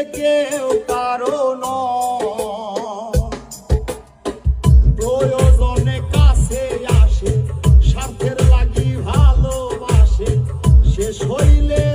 কেউ কারণ প্রয়োজনে কাছে আসে, স্বার্থের লাগি ভালোবাসে, শেষ হইলে